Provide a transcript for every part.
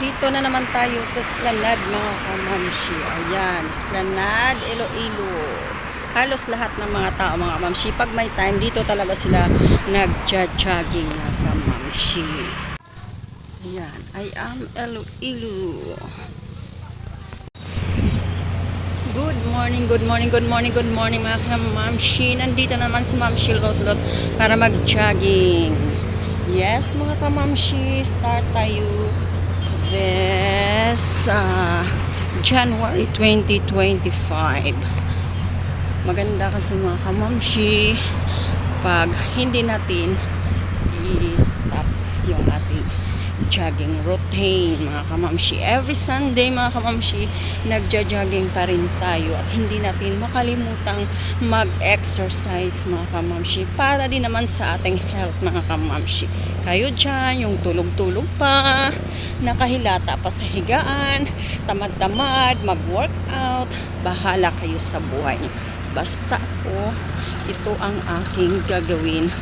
Dito na naman tayo sa Esplanade mga kamamshi. Ayan, Esplanade, Iloilo. Halos lahat ng mga tao mga kamamshi, pag may time, dito talaga sila nagja-jogging mga kamamshi. Ayan, I am Iloilo. Good morning, good morning, good morning, good morning mga kamamshi. Nandito naman si Mamshi Lotlot para mag-jogging. Yes mga kamamshi, start tayo this January 2025. Maganda kasi mga kamamshi pag hindi natin i-stop yung ating jogging routine mga kamamshi. Every Sunday mga kamamshi, nagja-jogging pa rin tayo at hindi natin makalimutang mag-exercise mga kamamshi para din naman sa ating health mga kamamshi. Kayo dyan, yung tulog-tulog pa, nakahilata pa sa higaan, tamad-tamad, mag-workout, bahala kayo sa buhay. Basta ako, ito ang aking gagawin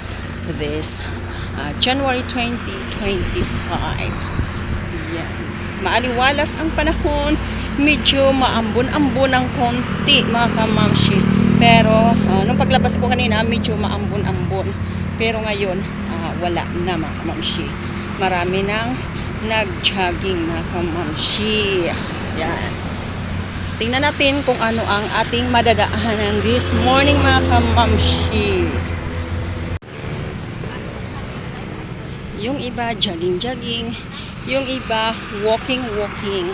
this January 2025. Yan. Maaliwalas ang panahon, medyo maambon-ambon ng konti mga kamamshi. Pero nung paglabas ko kanina, medyo maambon-ambon. Pero ngayon, wala na mga kamamshi. Marami nang nag-jogging mga kamamshi. Yan. Tingnan natin kung ano ang ating madadaanan this morning mga kamamshi. Yung iba jogging-jogging, yung iba walking-walking,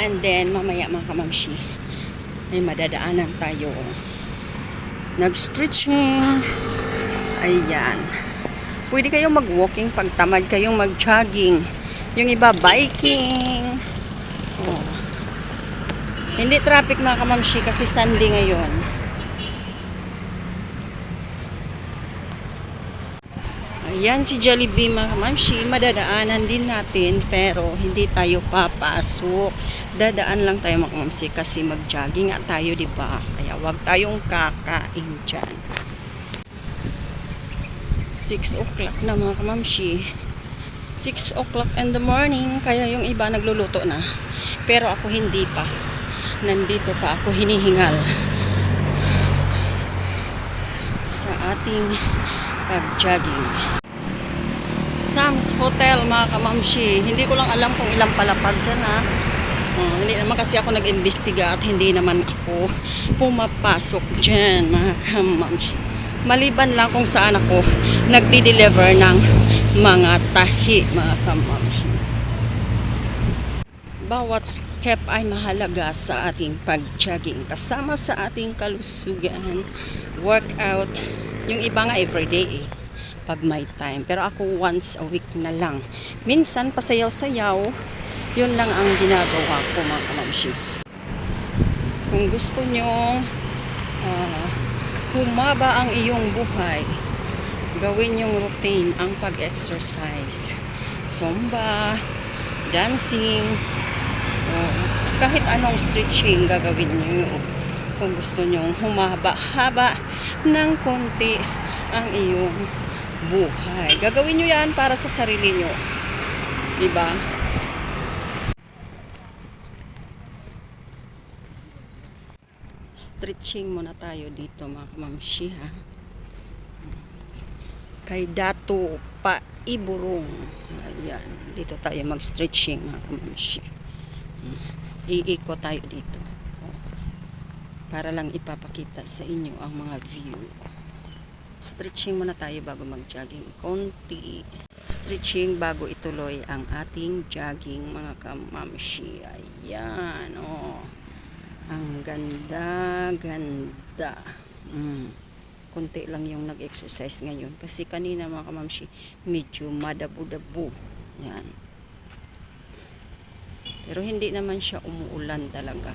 and then mamaya mga kamamshi, may madadaanan tayo. Nag-stretching. Ayan. Pwede kayong mag-walking pag tamad kayong mag-jogging. Yung iba biking. Oh. Hindi traffic mga kamamshi kasi Sunday ngayon. Ayan si Jollibee mga kamamshi, madadaanan din natin pero hindi tayo papasok. Dadaan lang tayo mga kamamshi kasi mag-jogging nga tayo, diba? Kaya wag tayong kakain dyan. 6 o'clock na mga kamamshi. 6 o'clock in the morning, kaya yung iba nagluluto na. Pero ako hindi pa. Nandito pa ako hinihingal sa ating pag-jogging. Sam's Hotel mga kamamshi. Hindi ko lang alam kung ilang palapag dyan ha. Hindi naman kasi ako nag-imbestiga at hindi naman ako pumapasok dyan mga kamamshi. Maliban lang kung saan ako nagdi-deliver ng mga tahi mga kamamshi. Bawat step ay mahalaga sa ating pag-jogging. Kasama sa ating kalusugan, workout. Yung iba nga everyday pag may time. Pero ako once a week na lang. Minsan pasayaw-sayaw, yun lang ang ginagawa ko mga kamamshi. Kung gusto nyo humaba ang iyong buhay, gawin yung routine ang pag-exercise. Zumba, dancing, kahit anong stretching gagawin nyo. Kung gusto nyo humaba-haba ng konti ang iyong buhay. Gagawin nyo yan para sa sarili nyo. Diba? Stretching muna tayo dito mga kamamshi ha. Kay Dato Pa Iburong. Ayan. Dito tayo mag-stretching mga kamamshi. Iikot tayo dito. Para lang ipapakita sa inyo ang mga view. Stretching muna tayo bago mag-jogging. Konti. Stretching bago ituloy ang ating jogging mga kamamshi. Ayan. Oh. Ang ganda. Ganda. Konti lang yung nag-exercise ngayon. Kasi kanina mga kamamshi, medyo madabo-dabo. Yan. Pero hindi naman siya umuulan talaga.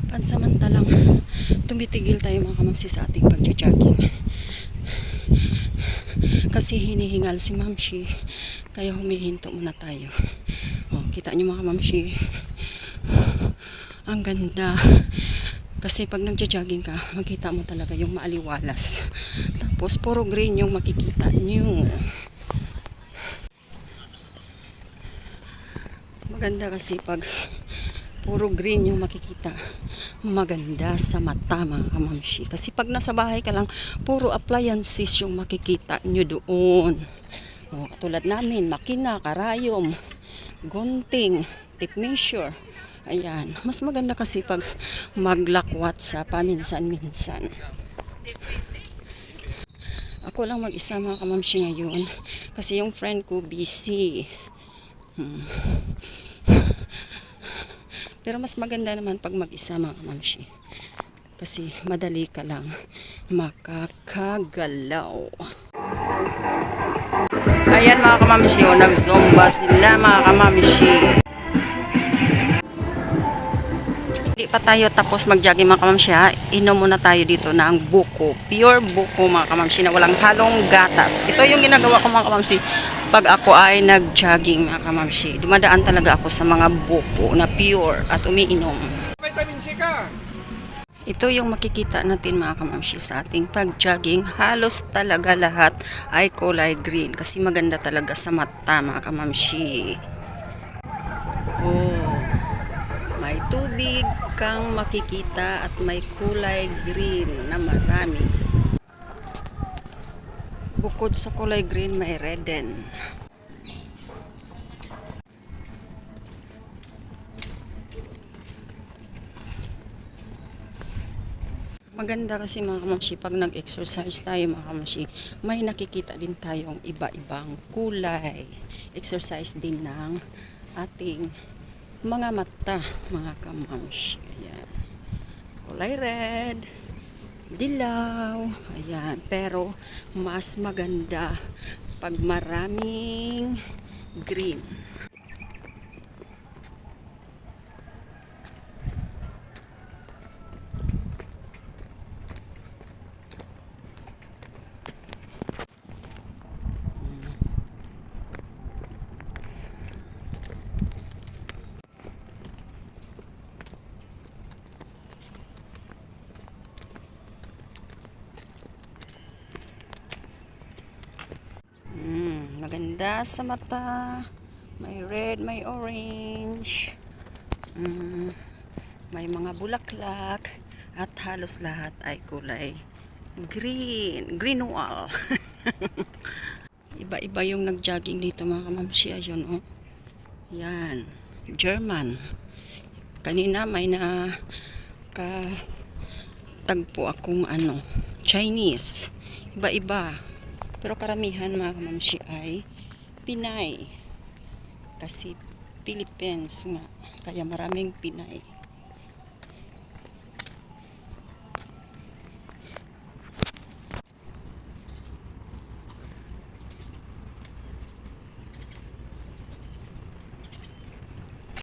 Pansamantalang tumitigil tayo mga kamamsi sa ating pagja-jogging. Kasi hinihingal si Mamshi. Kaya humihinto muna tayo. Oh, kita nyo mga Mamshi. Ang ganda. Kasi pag nagja-jogging ka, makita mo talaga yung maaliwalas. Tapos puro green yung makikita nyo. Maganda kasi pag puro green yung makikita. Maganda sa mata mga kamamshi. Kasi pag nasa bahay ka lang, puro appliances yung makikita nyo doon. O, katulad namin, makina, karayom, gunting, tape measure. Ayan. Mas maganda kasi pag maglakwat sa paminsan-minsan. Ako lang mag-isa mga kamamshi ngayon. Kasi yung friend ko busy. Pero mas maganda naman pag mag-isa mga kamamshi. Kasi madali ka lang makakagalaw. Ayan mga kamamshi, nag-zumba sila mga kamamshi. Hindi pa tayo tapos mag-jogging mga kamamshi ha. Inom muna tayo dito ng buko. Pure buko mga kamamshi na walang halong gatas. Ito yung ginagawa ko mga kamamshi pag ako ay nag-jogging mga kamamshi. Dumadaan talaga ako sa mga buko na pure at umiinom. Vitamin C ka. Ito yung makikita natin mga kamamshi sa ating pag-jogging. Halos talaga lahat ay kulay green kasi maganda talaga sa mata mga kamamshi. Oh, may tubig kang makikita at may kulay green na marami. Bukod sa kulay green, may red din. Maganda kasi mga kamamshi, pag nag-exercise tayo mga kamamshi, may nakikita din tayong iba-ibang kulay. Exercise din ng ating mga mata mga kamamshi. Ayan. Kulay red, dilaw, ayan. Pero mas maganda pag maraming green. Maganda sa mata. May red, may orange. May mga bulaklak. At halos lahat ay kulay green. Green wall. Iba-iba yung nag-jogging dito mga kamamshi. Ayun oh. Yan. German. Kanina may na tagpo akong Chinese. Iba-iba. Pero karamihan mga kamamshi ay Pinay. Kasi Philippines nga. Kaya maraming Pinay.